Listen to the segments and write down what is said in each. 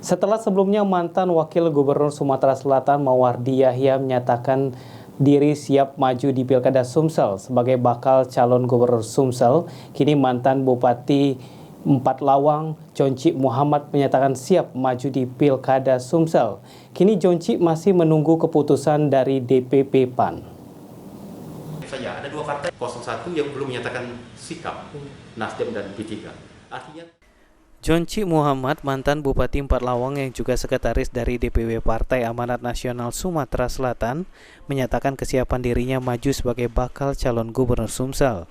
Setelah sebelumnya mantan Wakil Gubernur Sumatera Selatan Mawardi Yahya menyatakan diri siap maju di Pilkada Sumsel sebagai bakal calon Gubernur Sumsel, kini mantan Bupati Empat Lawang Jonci Muhammad menyatakan siap maju di Pilkada Sumsel. Kini Jonci masih menunggu keputusan dari DPP PAN. Saja ada dua partai 01 yang belum menyatakan sikap, Nasdem dan P3. Artinya Jonci Muhammad, mantan Bupati Empat Lawang yang juga sekretaris dari DPW Partai Amanat Nasional Sumatera Selatan, menyatakan kesiapan dirinya maju sebagai bakal calon Gubernur Sumsel.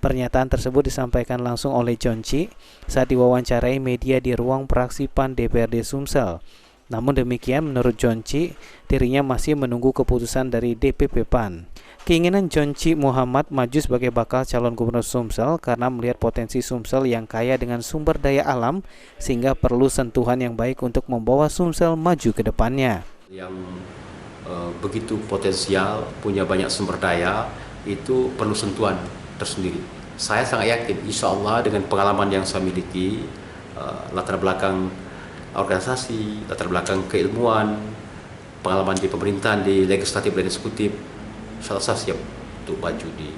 Pernyataan tersebut disampaikan langsung oleh Jonci saat diwawancarai media di ruang praksi PAN DPRD Sumsel. Namun demikian, menurut Jonci, dirinya masih menunggu keputusan dari DPP PAN. Keinginan Jonci Muhammad maju sebagai bakal calon Gubernur Sumsel karena melihat potensi Sumsel yang kaya dengan sumber daya alam, sehingga perlu sentuhan yang baik untuk membawa Sumsel maju ke depannya. Yang begitu potensial, punya banyak sumber daya, itu perlu sentuhan tersendiri. Saya sangat yakin, insya Allah dengan pengalaman yang saya miliki, latar belakang organisasi, latar belakang keilmuan, pengalaman di pemerintahan, di legislatif dan eksekutif, saya siap untuk maju di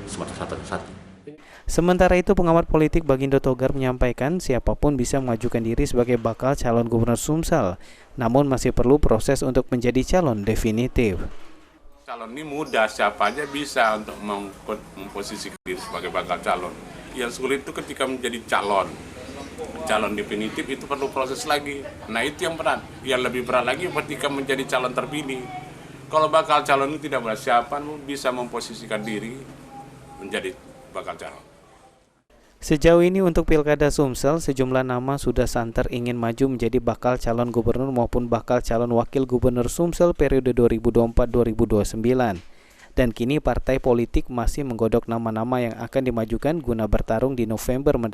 Sumatera Selatan saat ini. Sementara itu, pengamat politik Bagindo Togar menyampaikan siapapun bisa mengajukan diri sebagai bakal calon Gubernur Sumsel, namun masih perlu proses untuk menjadi calon definitif. Calon ini mudah, siapa aja bisa untuk memposisikan diri sebagai bakal calon. Yang sulit itu ketika menjadi calon definitif itu perlu proses lagi. Nah itu yang berat. Yang lebih berat lagi ketika menjadi calon terpilih. Kalau bakal calon itu tidak berat, siapa bisa memposisikan diri menjadi bakal calon. Sejauh ini untuk Pilkada Sumsel, sejumlah nama sudah santer ingin maju menjadi bakal calon gubernur maupun bakal calon wakil gubernur Sumsel periode 2024-2029. Dan kini partai politik masih menggodok nama-nama yang akan dimajukan guna bertarung di November mendatang.